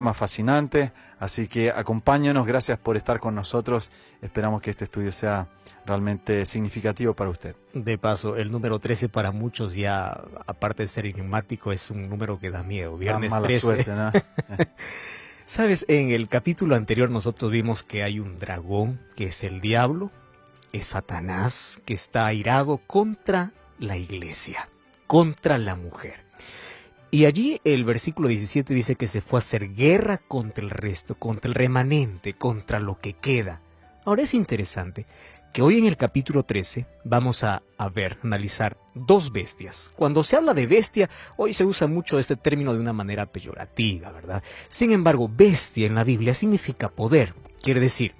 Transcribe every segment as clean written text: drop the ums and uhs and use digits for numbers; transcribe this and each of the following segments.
Más fascinante, así que acompáñanos, gracias por estar con nosotros, esperamos que este estudio sea realmente significativo para usted. De paso, el número 13 para muchos ya, aparte de ser enigmático, es un número que da miedo, viernes mala 13. Suerte, ¿no? Sabes, en el capítulo anterior nosotros vimos que hay un dragón, que es el diablo, es Satanás, que está airado contra la iglesia, contra la mujer. Y allí el versículo 17 dice que se fue a hacer guerra contra el resto, contra el remanente, contra lo que queda. Ahora es interesante que hoy en el capítulo 13 vamos a analizar dos bestias. Cuando se habla de bestia, hoy se usa mucho este término de una manera peyorativa, ¿verdad? Sin embargo, bestia en la Biblia significa poder. Quiere decir,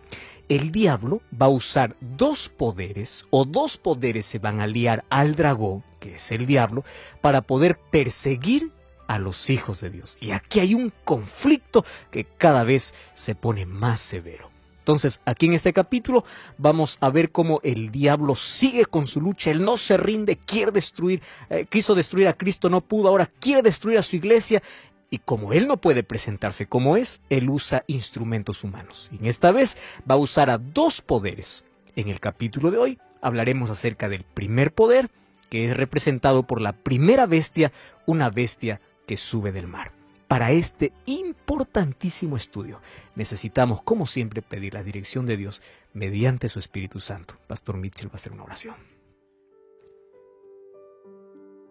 el diablo va a usar dos poderes, o dos poderes se van a aliar al dragón, que es el diablo, para poder perseguir a los hijos de Dios. Y aquí hay un conflicto que cada vez se pone más severo. Entonces, aquí en este capítulo vamos a ver cómo el diablo sigue con su lucha. Él no se rinde, quiere destruir, quiso destruir a Cristo, no pudo, ahora quiere destruir a su iglesia. Y como él no puede presentarse como es, él usa instrumentos humanos. Y en esta vez va a usar a dos poderes. En el capítulo de hoy hablaremos acerca del primer poder, que es representado por la primera bestia, una bestia que sube del mar. Para este importantísimo estudio necesitamos, como siempre, pedir la dirección de Dios mediante su Espíritu Santo. Pastor Mitchell va a hacer una oración.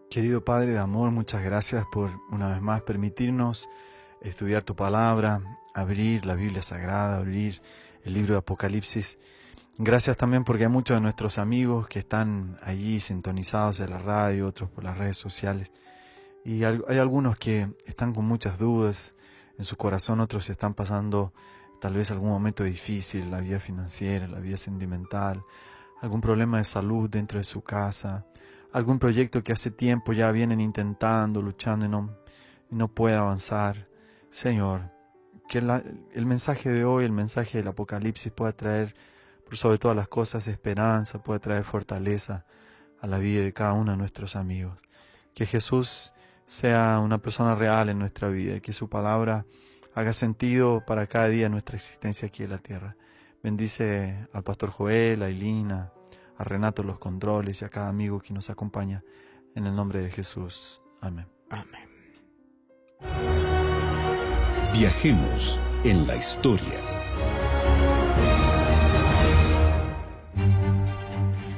Querido Padre de amor, muchas gracias por una vez más permitirnos estudiar tu palabra, abrir la Biblia Sagrada, abrir el libro de Apocalipsis. Gracias también porque hay muchos de nuestros amigos que están allí sintonizados en la radio, otros por las redes sociales. Y hay algunos que están con muchas dudas en su corazón, otros están pasando tal vez algún momento difícil, la vida financiera, la vida sentimental, algún problema de salud dentro de su casa, algún proyecto que hace tiempo ya vienen intentando, luchando y no puede avanzar. Señor, que el mensaje de hoy, el mensaje del Apocalipsis pueda traer, por sobre todas las cosas, esperanza, pueda traer fortaleza a la vida de cada uno de nuestros amigos. Que Jesús sea una persona real en nuestra vida y que su palabra haga sentido para cada día de nuestra existencia aquí en la tierra. Bendice al pastor Joel, a Elina, a Renato los controles y a cada amigo que nos acompaña en el nombre de Jesús. Amén. Amén. Viajemos en la historia.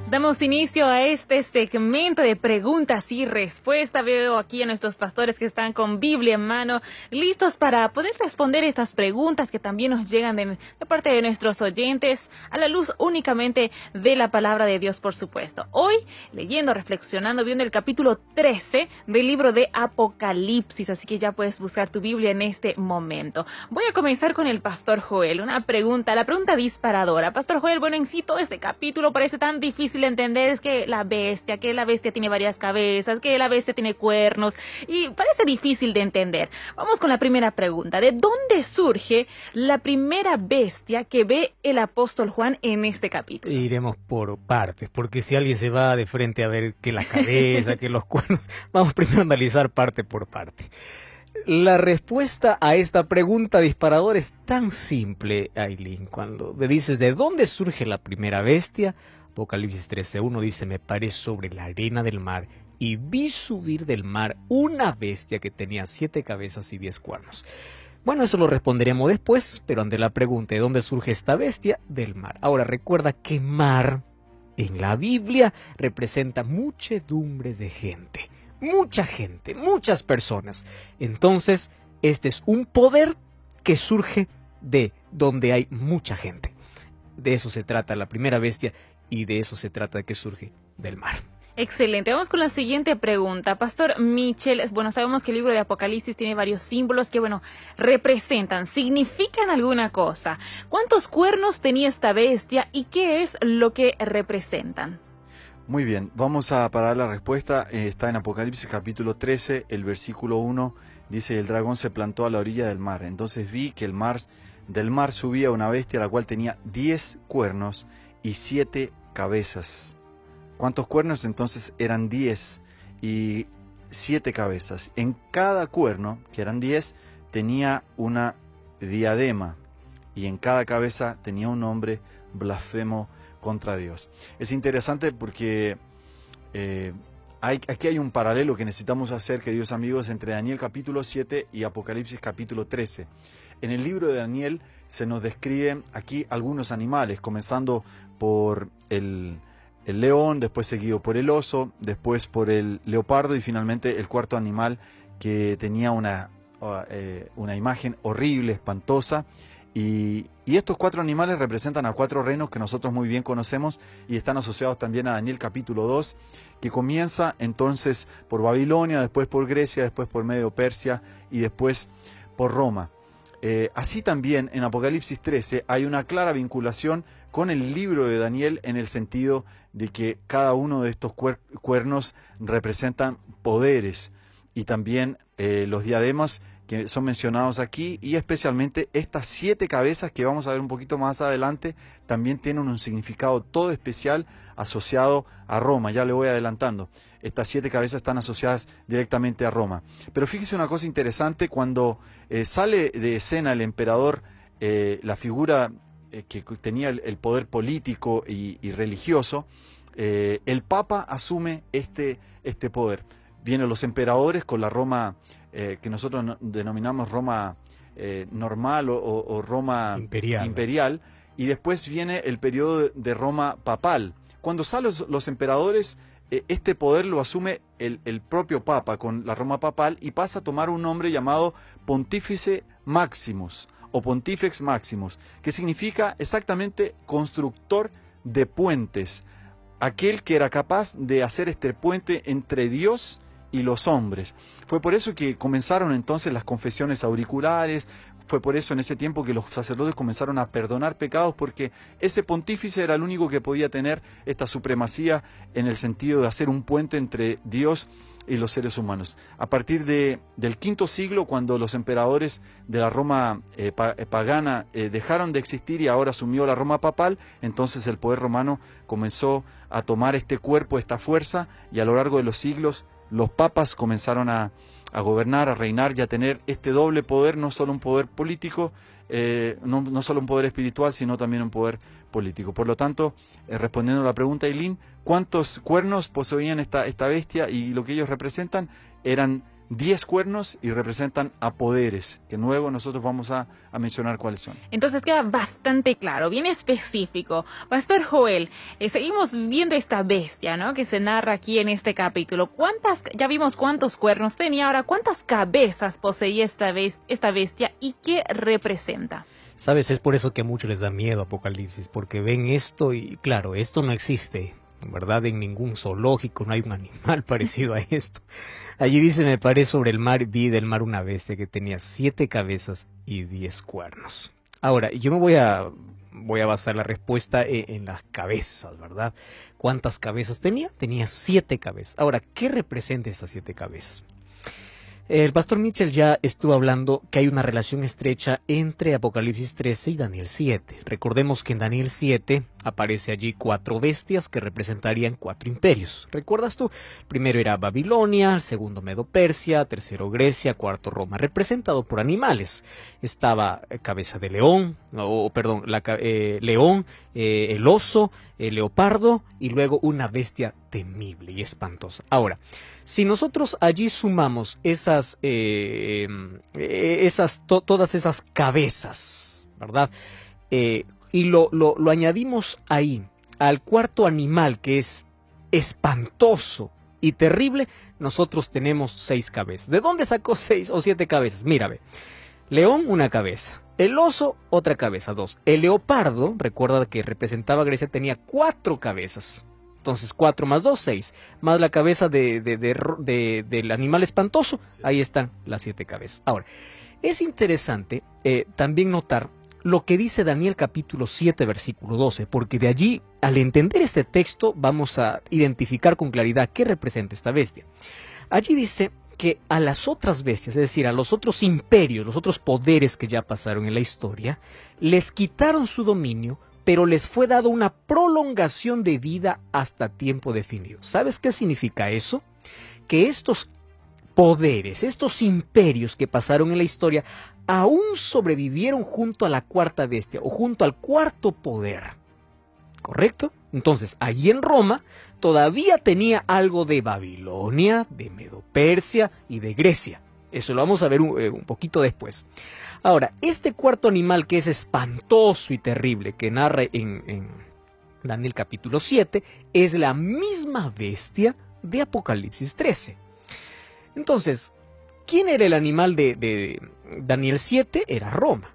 Damos inicio a este segmento de preguntas y respuestas. Veo aquí a nuestros pastores que están con Biblia en mano, listos para poder responder estas preguntas que también nos llegan de parte de nuestros oyentes, a la luz únicamente de la palabra de Dios, por supuesto. Hoy, leyendo, reflexionando, viendo el capítulo 13 del libro de Apocalipsis, así que ya puedes buscar tu Biblia en este momento. Voy a comenzar con el pastor Joel. Una pregunta, la pregunta disparadora. Pastor Joel, bueno, en sí todo este capítulo parece tan difícil de entender, es que la bestia tiene varias cabezas, que la bestia tiene cuernos, y parece difícil de entender. Vamos con la primera pregunta. ¿De dónde surge la primera bestia que ve el apóstol Juan en este capítulo? Iremos por partes, porque si alguien se va de frente a ver que la cabeza, que los cuernos, vamos primero a analizar parte por parte. La respuesta a esta pregunta disparadora es tan simple, Aileen. Cuando me dices ¿de dónde surge la primera bestia? Apocalipsis 13:1 dice: me paré sobre la arena del mar y vi subir del mar una bestia que tenía 7 cabezas y 10 cuernos. Bueno, eso lo responderemos después, pero ante la pregunta ¿de dónde surge esta bestia? Del mar. Ahora recuerda que mar en la Biblia representa muchedumbre de gente. Mucha gente, muchas personas. Entonces, este es un poder que surge de donde hay mucha gente. De eso se trata la primera bestia y de eso se trata, de que surge del mar. Excelente. Vamos con la siguiente pregunta. Pastor Mitchell, bueno, sabemos que el libro de Apocalipsis tiene varios símbolos que, representan, significan alguna cosa. ¿Cuántos cuernos tenía esta bestia y qué es lo que representan? Muy bien, vamos a parar la respuesta. Está en Apocalipsis capítulo 13, el versículo 1, dice: el dragón se plantó a la orilla del mar. Entonces vi que del mar subía una bestia, la cual tenía 10 cuernos y 7 cabezas. ¿Cuántos cuernos? Entonces eran 10 y 7 cabezas. En cada cuerno, que eran 10, tenía una diadema y en cada cabeza tenía un nombre blasfemo contra Dios. Es interesante porque aquí hay un paralelo que necesitamos hacer, queridos amigos, entre Daniel capítulo 7 y Apocalipsis capítulo 13. En el libro de Daniel se nos describen aquí algunos animales, comenzando por el león, después seguido por el oso, después por el leopardo y finalmente el cuarto animal que tenía una imagen horrible, espantosa. Y estos 4 animales representan a 4 reinos que nosotros muy bien conocemos y están asociados también a Daniel capítulo 2, que comienza entonces por Babilonia, después por Grecia, después por Medio Persia y después por Roma. Así también en Apocalipsis 13 hay una clara vinculación con el libro de Daniel en el sentido de que cada uno de estos cuernos representan poderes y también los diademas que son mencionados aquí y especialmente estas 7 cabezas que vamos a ver un poquito más adelante también tienen un significado todo especial asociado a Roma, ya le voy adelantando. Estas 7 cabezas están asociadas directamente a Roma. Pero fíjese una cosa interesante, cuando sale de escena el emperador, la figura que tenía el poder político y religioso, el Papa asume este poder. Vienen los emperadores con la Roma que nosotros denominamos Roma normal o Roma imperial, y después viene el periodo de Roma papal. Cuando salen los emperadores, este poder lo asume el propio Papa con la Roma papal y pasa a tomar un nombre llamado Pontífice Maximus o Pontifex Maximus, que significa exactamente constructor de puentes, aquel que era capaz de hacer este puente entre Dios y los hombres. Fue por eso que comenzaron entonces las confesiones auriculares, fue por eso en ese tiempo que los sacerdotes comenzaron a perdonar pecados, porque ese pontífice era el único que podía tener esta supremacía en el sentido de hacer un puente entre Dios y los seres humanos. A partir del V siglo, cuando los emperadores de la Roma pagana dejaron de existir y ahora asumió la Roma papal, entonces el poder romano comenzó a tomar este cuerpo, esta fuerza, y a lo largo de los siglos los papas comenzaron a gobernar, a reinar y a tener este doble poder, no solo un poder político, no solo un poder espiritual, sino también un poder político. Por lo tanto, respondiendo a la pregunta, Eileen, ¿cuántos cuernos poseían esta bestia? Y lo que ellos representan eran 10 cuernos y representan a poderes, que luego nosotros vamos a mencionar cuáles son. Entonces queda bastante claro, bien específico. Pastor Joel, seguimos viendo esta bestia, ¿no?, que se narra aquí en este capítulo. Ya vimos cuántos cuernos tenía, ahora ¿cuántas cabezas poseía esta bestia y qué representa? Sabes, es por eso que a muchos les da miedo Apocalipsis, porque ven esto y claro, esto no existe, ¿verdad? En ningún zoológico no hay un animal parecido a esto. Allí dice, me paré sobre el mar, vi del mar una bestia que tenía 7 cabezas y 10 cuernos. Ahora, yo me voy a basar la respuesta en las cabezas, ¿verdad? ¿Cuántas cabezas tenía? Tenía 7 cabezas. Ahora, ¿qué representa estas 7 cabezas? El pastor Mitchell ya estuvo hablando que hay una relación estrecha entre Apocalipsis 13 y Daniel 7. Recordemos que en Daniel 7 aparece allí 4 bestias que representarían 4 imperios. ¿Recuerdas tú? El primero era Babilonia, el segundo Medo Persia, tercero Grecia, cuarto Roma, representado por animales. Estaba cabeza de león, león, el oso, el leopardo y luego una bestia temible y espantosa. Ahora, si nosotros allí sumamos todas esas cabezas, ¿verdad? Y lo añadimos ahí, al cuarto animal que es espantoso y terrible, nosotros tenemos 6 cabezas. ¿De dónde sacó 6 o 7 cabezas? Mírame, león, una cabeza. El oso, otra cabeza, 2. El leopardo, recuerda que representaba a Grecia, tenía 4 cabezas. Entonces 4 más 2, 6. Más la cabeza del animal espantoso, ahí están las 7 cabezas. Ahora, es interesante también notar lo que dice Daniel capítulo 7, versículo 12, porque de allí, al entender este texto, vamos a identificar con claridad qué representa esta bestia. Allí dice que a las otras bestias, es decir, a los otros imperios, los otros poderes que ya pasaron en la historia, les quitaron su dominio, pero les fue dado una prolongación de vida hasta tiempo definido. ¿Sabes qué significa eso? Que estos poderes, estos imperios que pasaron en la historia, aún sobrevivieron junto a la cuarta bestia o junto al cuarto poder. ¿Correcto? Entonces, allí en Roma todavía tenía algo de Babilonia, de Medo-Persia y de Grecia. Eso lo vamos a ver un poquito después. Ahora, este cuarto animal que es espantoso y terrible, que narra en Daniel capítulo 7, es la misma bestia de Apocalipsis 13. Entonces, ¿quién era el animal de Daniel 7? Era Roma.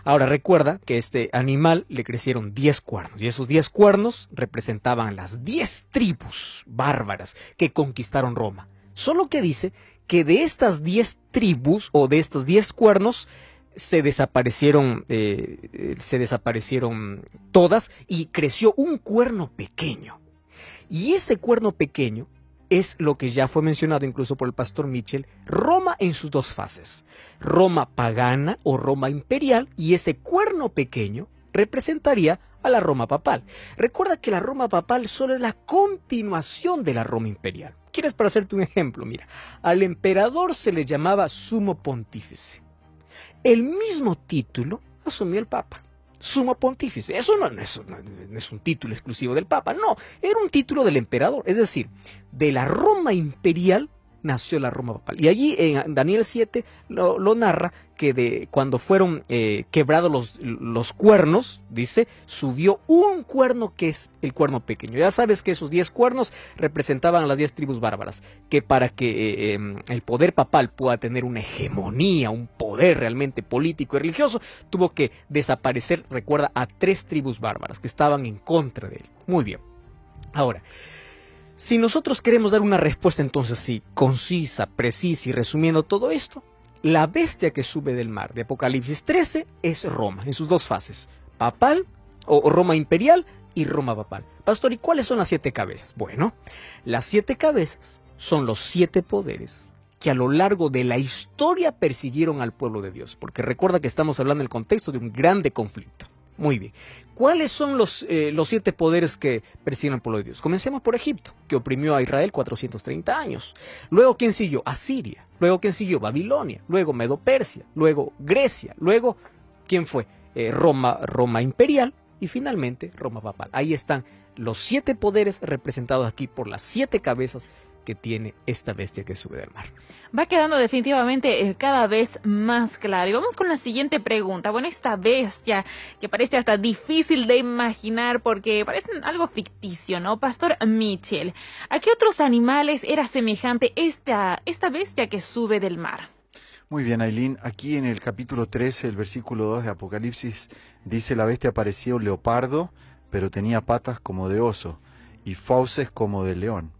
Ahora recuerda que a este animal le crecieron 10 cuernos, y esos 10 cuernos representaban las 10 tribus bárbaras que conquistaron Roma. Solo que dice que de estas 10 tribus o de estos 10 cuernos se desaparecieron todas y creció un cuerno pequeño. Y ese cuerno pequeño es lo que ya fue mencionado incluso por el pastor Mitchell, Roma en sus dos fases, Roma pagana o Roma imperial, y ese cuerno pequeño representaría a la Roma papal. Recuerda que la Roma papal solo es la continuación de la Roma imperial. ¿Quieres para hacerte un ejemplo? Mira, al emperador se le llamaba sumo pontífice. El mismo título asumió el papa. Sumo pontífice. Eso no es un título exclusivo del papa, no, era un título del emperador, es decir, de la Roma imperial nació la Roma papal. Y allí en Daniel 7 lo narra que cuando fueron quebrados los cuernos, dice, subió un cuerno que es el cuerno pequeño. Ya sabes que esos 10 cuernos representaban a las 10 tribus bárbaras, que para que el poder papal pueda tener una hegemonía, un poder realmente político y religioso, tuvo que desaparecer, recuerda, a 3 tribus bárbaras que estaban en contra de él. Muy bien. Ahora, si nosotros queremos dar una respuesta entonces sí, concisa, precisa y resumiendo todo esto, la bestia que sube del mar de Apocalipsis 13 es Roma, en sus dos fases, papal o Roma imperial y Roma papal. Pastor, ¿y cuáles son las 7 cabezas? Bueno, las 7 cabezas son los 7 poderes que a lo largo de la historia persiguieron al pueblo de Dios, porque recuerda que estamos hablando en el contexto de un grande conflicto. Muy bien. ¿Cuáles son los 7 poderes que persiguen al pueblo de Dios? Comencemos por Egipto, que oprimió a Israel 430 años. Luego, ¿quién siguió? Asiria. Luego, ¿quién siguió? Babilonia. Luego, Medo-Persia. Luego, Grecia. Luego, ¿quién fue? Roma imperial. Y finalmente, Roma papal. Ahí están los 7 poderes representados aquí por las 7 cabezas que tiene esta bestia que sube del mar. Va quedando definitivamente cada vez más claro. Y vamos con la siguiente pregunta. Bueno, esta bestia que parece hasta difícil de imaginar porque parece algo ficticio, ¿no? Pastor Mitchell, ¿a qué otros animales era semejante esta bestia que sube del mar? Muy bien, Ailín. Aquí en el capítulo 13, el versículo 2 de Apocalipsis, dice: la bestia parecía un leopardo, pero tenía patas como de oso y fauces como de león.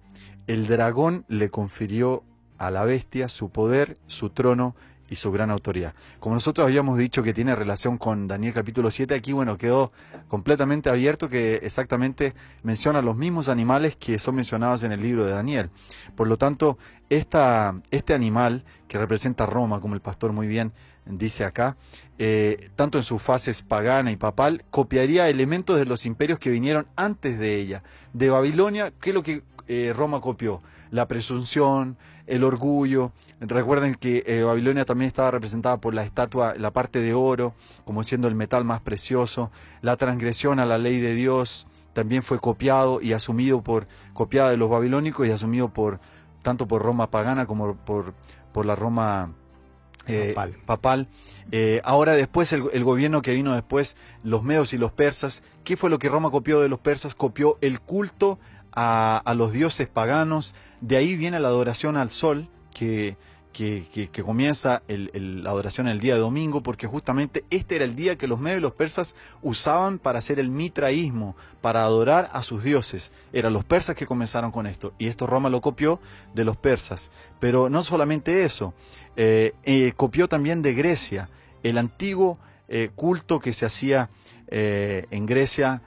El dragón le confirió a la bestia su poder, su trono y su gran autoridad. Como nosotros habíamos dicho que tiene relación con Daniel capítulo 7, aquí bueno, quedó completamente abierto que exactamente menciona los mismos animales que son mencionados en el libro de Daniel. Por lo tanto, este animal que representa a Roma, como el pastor muy bien dice acá, tanto en sus fases pagana y papal, copiaría elementos de los imperios que vinieron antes de ella. De Babilonia, ¿qué es lo que Roma copió? La presunción, el orgullo. Recuerden que Babilonia también estaba representada por la estatua, la parte de oro, como siendo el metal más precioso. La transgresión a la ley de Dios también fue copiado y copiada de los babilónicos y asumido tanto por Roma pagana como por la Roma papal. Ahora después el gobierno que vino después, los medos y los persas, ¿qué fue lo que Roma copió de los persas? Copió el culto a los dioses paganos. De ahí viene la adoración al sol, que comienza la adoración el día de domingo, porque justamente este era el día que los medos y los persas usaban para hacer el mitraísmo, para adorar a sus dioses. Eran los persas que comenzaron con esto, y esto Roma lo copió de los persas. Pero no solamente eso, copió también de Grecia. El antiguo culto que se hacía en Grecia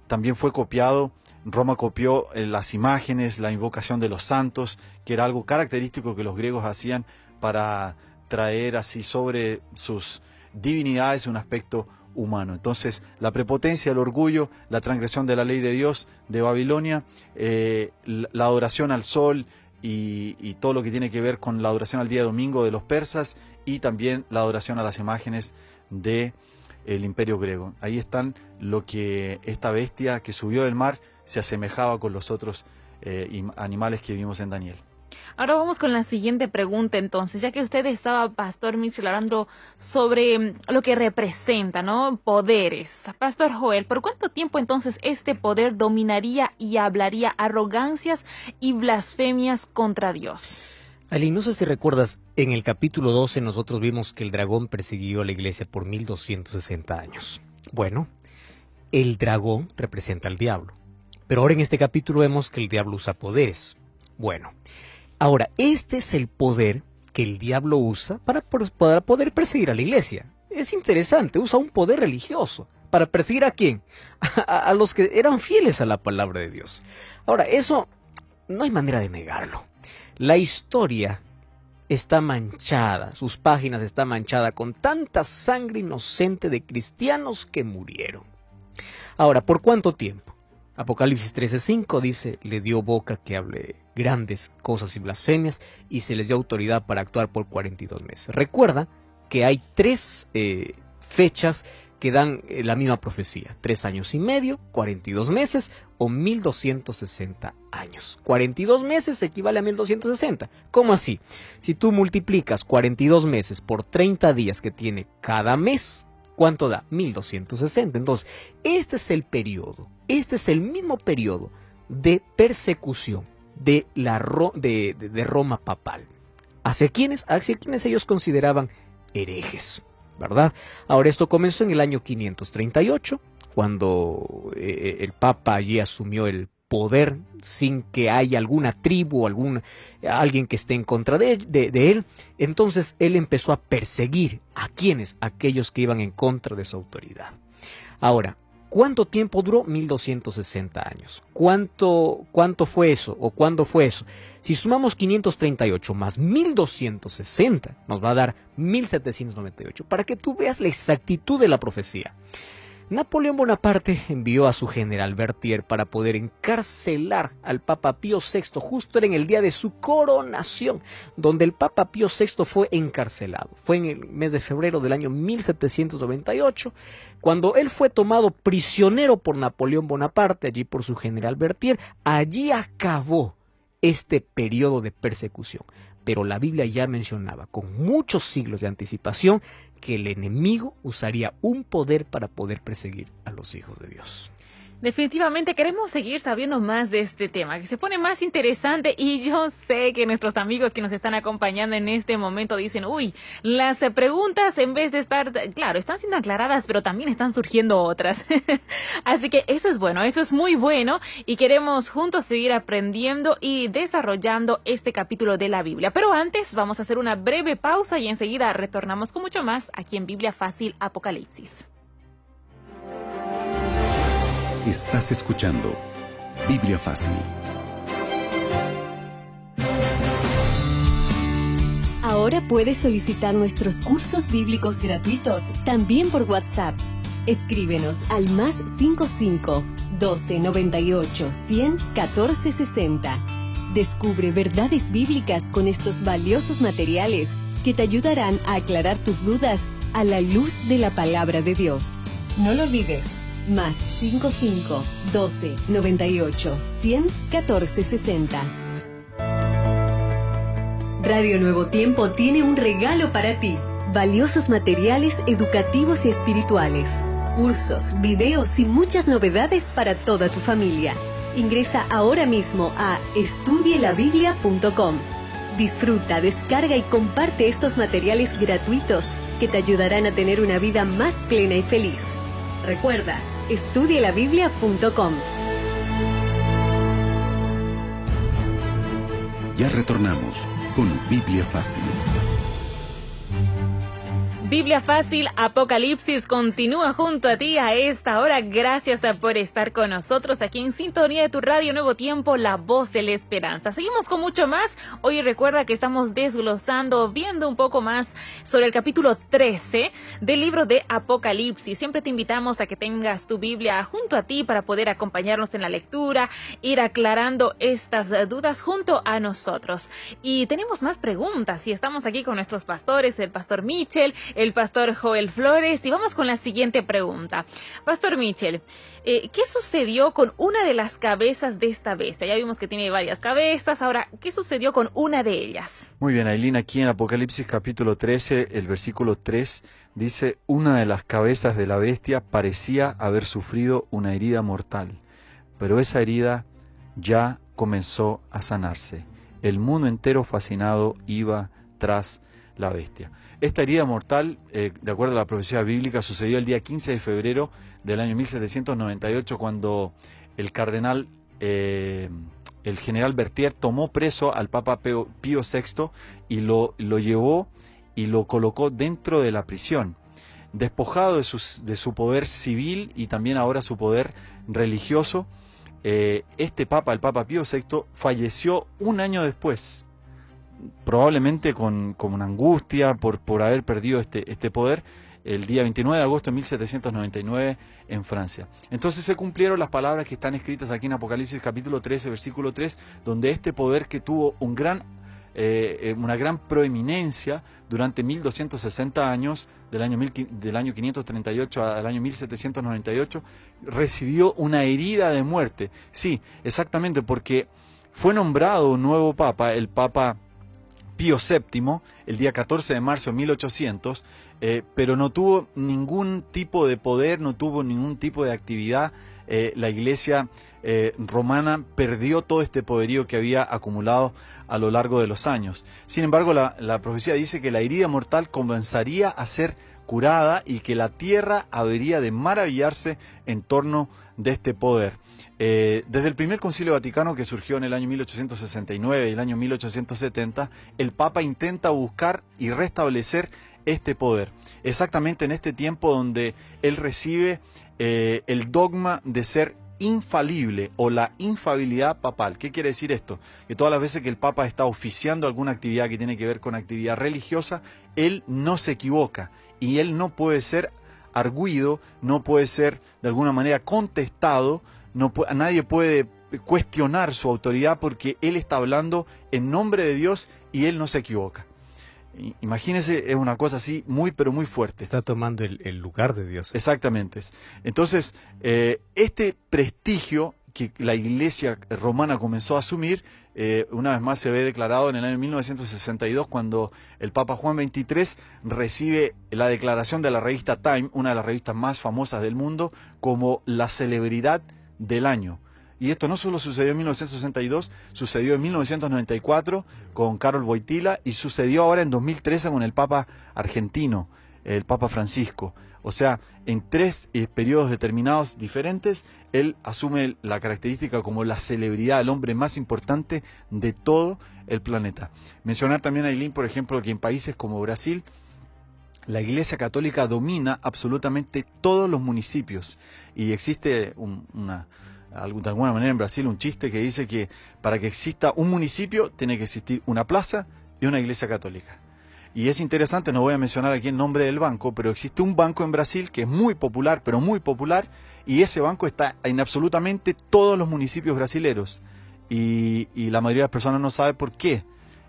también fue copiado. Roma copió las imágenes, la invocación de los santos, que era algo característico que los griegos hacían para traer así sobre sus divinidades un aspecto humano. Entonces, la prepotencia, el orgullo, la transgresión de la ley de Dios de Babilonia, la adoración al sol, y todo lo que tiene que ver con la adoración al día domingo de los persas y también la adoración a las imágenes del imperio griego. Ahí están lo que esta bestia que subió del mar se asemejaba con los otros animales que vimos en Daniel. Ahora vamos con la siguiente pregunta, entonces, ya que usted estaba, Pastor Mitchell, hablando sobre lo que representa, ¿no? Poderes. Pastor Joel, ¿por cuánto tiempo entonces este poder dominaría y hablaría arrogancias y blasfemias contra Dios? Ali, no sé si recuerdas, en el capítulo 12 nosotros vimos que el dragón persiguió a la iglesia por 1260 años. Bueno, el dragón representa al diablo, pero ahora en este capítulo vemos que el diablo usa poderes. Bueno, ahora, este es el poder que el diablo usa para poder perseguir a la iglesia. Es interesante, usa un poder religioso. ¿Para perseguir a quién? A los que eran fieles a la palabra de Dios. Ahora, eso no hay manera de negarlo. La historia está manchada, sus páginas están manchadas con tanta sangre inocente de cristianos que murieron. Ahora, ¿por cuánto tiempo? Apocalipsis 13:5 dice, le dio boca que hable grandes cosas y blasfemias y se les dio autoridad para actuar por 42 meses. Recuerda que hay 3 fechas que dan la misma profecía, 3 años y medio, 42 meses o 1260 años. 42 meses equivale a 1260. ¿Cómo así? Si tú multiplicas 42 meses por 30 días que tiene cada mes, ¿cuánto da? 1260. Entonces, este es el periodo, este es el mismo periodo de persecución de Roma papal. ¿Hacia quiénes? Hacia quienes ellos consideraban herejes, ¿verdad? Ahora, esto comenzó en el año 538, cuando el Papa allí asumió el poder sin que haya alguna tribu o alguien que esté en contra de él. Entonces él empezó a perseguir a quienes, aquellos que iban en contra de su autoridad. Ahora, ¿cuánto tiempo duró? 1260 años. ¿Cuánto fue eso? ¿O cuándo fue eso? Si sumamos 538 más 1260, nos va a dar 1798, para que tú veas la exactitud de la profecía. Napoleón Bonaparte envió a su general Berthier para poder encarcelar al Papa Pío VI, justo era en el día de su coronación, donde el Papa Pío VI fue encarcelado. Fue en el mes de febrero del año 1798, cuando él fue tomado prisionero por Napoleón Bonaparte, allí por su general Berthier. Allí acabó este periodo de persecución. Pero la Biblia ya mencionaba con muchos siglos de anticipación que el enemigo usaría un poder para poder perseguir a los hijos de Dios. Definitivamente queremos seguir sabiendo más de este tema, que se pone más interesante, y yo sé que nuestros amigos que nos están acompañando en este momento dicen, uy, las preguntas en vez de estar, claro, están siendo aclaradas, pero también están surgiendo otras. Así que eso es bueno, eso es muy bueno, y queremos juntos seguir aprendiendo y desarrollando este capítulo de la Biblia. Pero antes vamos a hacer una breve pausa y enseguida retornamos con mucho más aquí en Biblia Fácil Apocalipsis. Estás escuchando Biblia Fácil. Ahora puedes solicitar nuestros cursos bíblicos gratuitos también por WhatsApp. Escríbenos al +55 12 98 100 14 60. Descubre verdades bíblicas con estos valiosos materiales que te ayudarán a aclarar tus dudas a la luz de la palabra de Dios. No lo olvides. +55 12 98 100 14 60. Radio Nuevo Tiempo tiene un regalo para ti. Valiosos materiales educativos y espirituales. Cursos, videos y muchas novedades para toda tu familia. Ingresa ahora mismo a estudielabiblia.com. Disfruta, descarga y comparte estos materiales gratuitos que te ayudarán a tener una vida más plena y feliz. Recuerda, estudielabiblia.com. Ya retornamos con Biblia Fácil. Biblia Fácil, Apocalipsis continúa junto a ti a esta hora. Gracias por estar con nosotros aquí en sintonía de tu radio Nuevo Tiempo, la voz de la esperanza. Seguimos con mucho más. Hoy recuerda que estamos desglosando, viendo un poco más sobre el capítulo 13 del libro de Apocalipsis. Siempre te invitamos a que tengas tu Biblia junto a ti para poder acompañarnos en la lectura, ir aclarando estas dudas junto a nosotros. Y tenemos más preguntas y estamos aquí con nuestros pastores, el pastor Michel, el pastor Joel Flores, y vamos con la siguiente pregunta. Pastor Michel, ¿qué sucedió con una de las cabezas de esta bestia? Ya vimos que tiene varias cabezas. Ahora, ¿qué sucedió con una de ellas? Muy bien, Ailín, aquí en Apocalipsis capítulo 13, el versículo 3, dice: una de las cabezas de la bestia parecía haber sufrido una herida mortal, pero esa herida ya comenzó a sanarse. El mundo entero fascinado iba tras la bestia. Esta herida mortal, de acuerdo a la profecía bíblica, sucedió el día 15 de febrero del año 1798, cuando el cardenal, el general Berthier, tomó preso al Papa Pío VI y lo llevó y lo colocó dentro de la prisión, despojado de su poder civil y también ahora su poder religioso. Este Papa, el Papa Pío VI, falleció un año después, probablemente con una angustia por haber perdido este poder, el día 29 de agosto de 1799 en Francia. Entonces se cumplieron las palabras que están escritas aquí en Apocalipsis capítulo 13, versículo 3, donde este poder que tuvo una gran proeminencia durante 1260 años, del año 538 al año 1798, recibió una herida de muerte. Sí, exactamente, porque fue nombrado un nuevo papa, el Papa Pío VII, el día 14 de marzo de 1800, pero no tuvo ningún tipo de poder, no tuvo ningún tipo de actividad. La Iglesia romana perdió todo este poderío que había acumulado a lo largo de los años. Sin embargo, la profecía dice que la herida mortal comenzaría a ser curada y que la tierra habría de maravillarse en torno de este poder. Desde el primer Concilio Vaticano, que surgió en el año 1869 y el año 1870, el Papa intenta buscar y restablecer este poder. Exactamente en este tiempo donde él recibe el dogma de ser infalible o la infalibilidad papal. ¿Qué quiere decir esto? Que todas las veces que el Papa está oficiando alguna actividad que tiene que ver con actividad religiosa, él no se equivoca y él no puede ser arguido, no puede ser de alguna manera contestado, nadie puede cuestionar su autoridad porque él está hablando en nombre de Dios y él no se equivoca. Imagínense, es una cosa así muy pero muy fuerte. Está tomando el lugar de Dios. Exactamente. Entonces, este prestigio que la Iglesia romana comenzó a asumir, una vez más se ve declarado en el año 1962, cuando el Papa Juan XXIII recibe la declaración de la revista Time, una de las revistas más famosas del mundo, como la celebridad del año. Y esto no solo sucedió en 1962, sucedió en 1994 con Karol Wojtyla y sucedió ahora en 2013 con el Papa argentino, el Papa Francisco. O sea, en 3 periodos determinados diferentes, él asume la característica como la celebridad, el hombre más importante de todo el planeta. Mencionar también, Ailín, por ejemplo, que en países como Brasil, la Iglesia Católica domina absolutamente todos los municipios. Y existe de alguna manera en Brasil un chiste que dice que para que exista un municipio tiene que existir una plaza y una iglesia católica. Y es interesante, no voy a mencionar aquí el nombre del banco, pero existe un banco en Brasil que es muy popular, pero muy popular, y ese banco está en absolutamente todos los municipios brasileños. Y la mayoría de las personas no sabe por qué.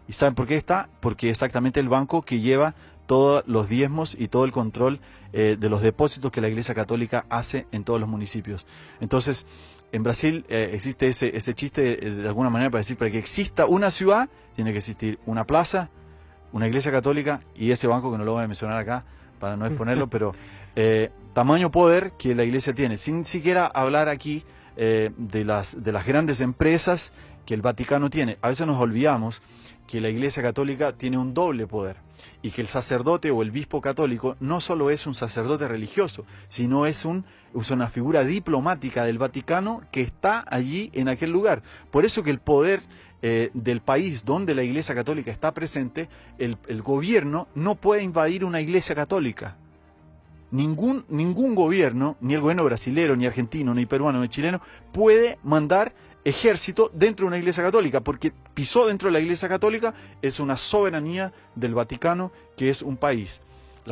¿Y saben por qué está? Porque es exactamente el banco que lleva todos los diezmos y todo el control de los depósitos que la Iglesia Católica hace en todos los municipios. Entonces, en Brasil existe ese chiste de alguna manera para decir, para que exista una ciudad, tiene que existir una plaza, una iglesia católica y ese banco, que no lo voy a mencionar acá para no exponerlo, pero tamaño poder que la iglesia tiene, sin siquiera hablar aquí de las grandes empresas que el Vaticano tiene. A veces nos olvidamos que la Iglesia Católica tiene un doble poder y que el sacerdote o el obispo católico no solo es un sacerdote religioso, sino es una figura diplomática del Vaticano que está allí en aquel lugar. Por eso que el poder del país donde la Iglesia Católica está presente, el gobierno no puede invadir una Iglesia Católica. Ningún gobierno, ni el gobierno brasilero, ni argentino, ni peruano, ni chileno, puede mandar ejército dentro de una Iglesia Católica, porque pisó dentro de la Iglesia Católica, es una soberanía del Vaticano, que es un país.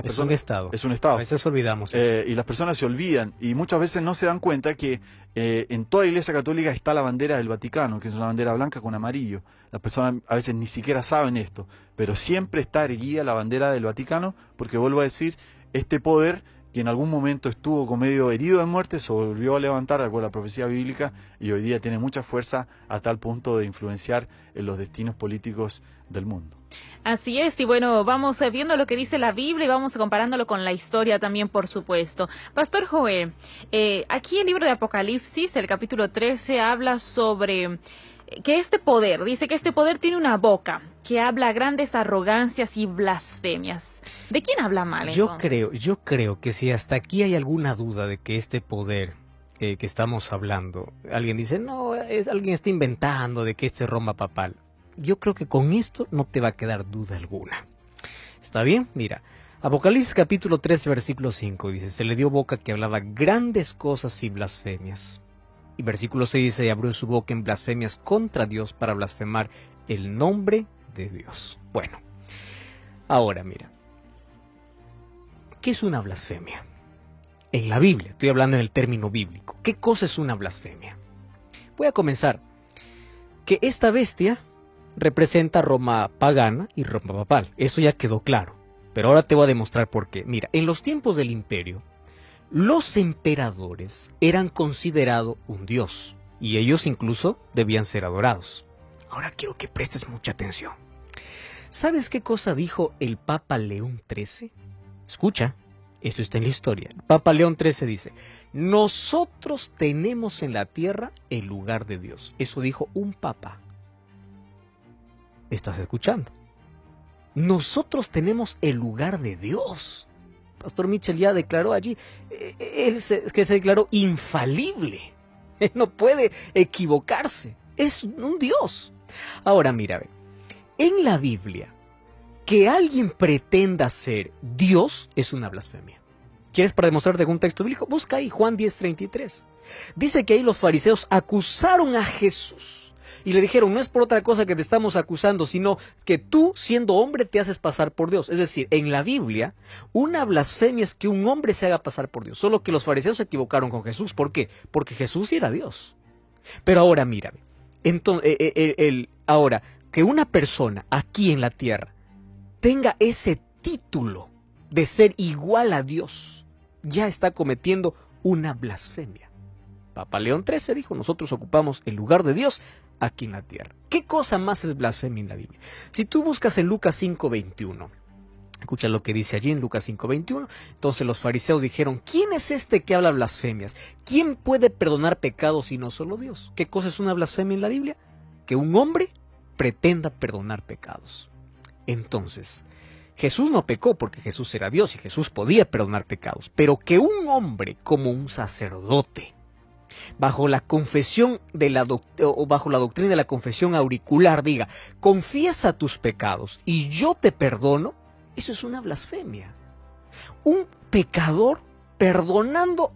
Es un Estado. Es un Estado. A veces olvidamos y las personas se olvidan, y muchas veces no se dan cuenta que en toda Iglesia Católica está la bandera del Vaticano, que es una bandera blanca con amarillo. Las personas a veces ni siquiera saben esto, pero siempre está erguida la bandera del Vaticano, porque vuelvo a decir, este poder que en algún momento estuvo como medio herido de muerte, se volvió a levantar de acuerdo a la profecía bíblica y hoy día tiene mucha fuerza a tal punto de influenciar en los destinos políticos del mundo. Así es, y bueno, vamos viendo lo que dice la Biblia y vamos comparándolo con la historia también, por supuesto. Pastor Joel, aquí el libro de Apocalipsis, el capítulo 13, habla sobre que este poder, dice que este poder tiene una boca que habla grandes arrogancias y blasfemias. ¿De quién habla mal, entonces? Yo creo que si hasta aquí hay alguna duda de que este poder que estamos hablando, alguien dice, no, alguien está inventando de que este es Roma papal. Yo creo que con esto no te va a quedar duda alguna. ¿Está bien? Mira, Apocalipsis capítulo 13, versículo 5 dice, se le dio boca que hablaba grandes cosas y blasfemias. Y versículo 6 dice, y abrió su boca en blasfemias contra Dios para blasfemar el nombre de Dios. Bueno, ahora mira, ¿qué es una blasfemia? En la Biblia, estoy hablando en el término bíblico. ¿Qué cosa es una blasfemia? Voy a comenzar. Que esta bestia representa Roma pagana y Roma papal. Eso ya quedó claro. Pero ahora te voy a demostrar por qué. Mira, en los tiempos del imperio, los emperadores eran considerados un dios y ellos incluso debían ser adorados. Ahora quiero que prestes mucha atención. ¿Sabes qué cosa dijo el Papa León XIII? Escucha, esto está en la historia. El Papa León XIII dice, nosotros tenemos en la tierra el lugar de Dios. Eso dijo un papa. ¿Estás escuchando? Nosotros tenemos el lugar de Dios. Pastor Mitchell ya declaró allí, que se declaró infalible. Él no puede equivocarse. Es un Dios. Ahora mira, en la Biblia, que alguien pretenda ser Dios es una blasfemia. ¿Quieres para demostrarte algún texto bíblico? Busca ahí Juan 10:33. Dice que ahí los fariseos acusaron a Jesús. Y le dijeron, no es por otra cosa que te estamos acusando, sino que tú, siendo hombre, te haces pasar por Dios. Es decir, en la Biblia, una blasfemia es que un hombre se haga pasar por Dios. Solo que los fariseos se equivocaron con Jesús. ¿Por qué? Porque Jesús sí era Dios. Pero ahora mírame. Entonces, ahora, que una persona aquí en la tierra tenga ese título de ser igual a Dios, ya está cometiendo una blasfemia. Papa León XIII dijo, nosotros ocupamos el lugar de Dios aquí en la tierra. ¿Qué cosa más es blasfemia en la Biblia? Si tú buscas en Lucas 5:21, escucha lo que dice allí en Lucas 5:21, entonces los fariseos dijeron, ¿quién es este que habla blasfemias? ¿Quién puede perdonar pecados si no solo Dios? ¿Qué cosa es una blasfemia en la Biblia? Que un hombre pretenda perdonar pecados. Entonces, Jesús no pecó porque Jesús era Dios y Jesús podía perdonar pecados, pero que un hombre como un sacerdote, bajo la confesión bajo la doctrina de la confesión auricular, diga, confiesa tus pecados y yo te perdono, eso es una blasfemia. Un pecador perdonando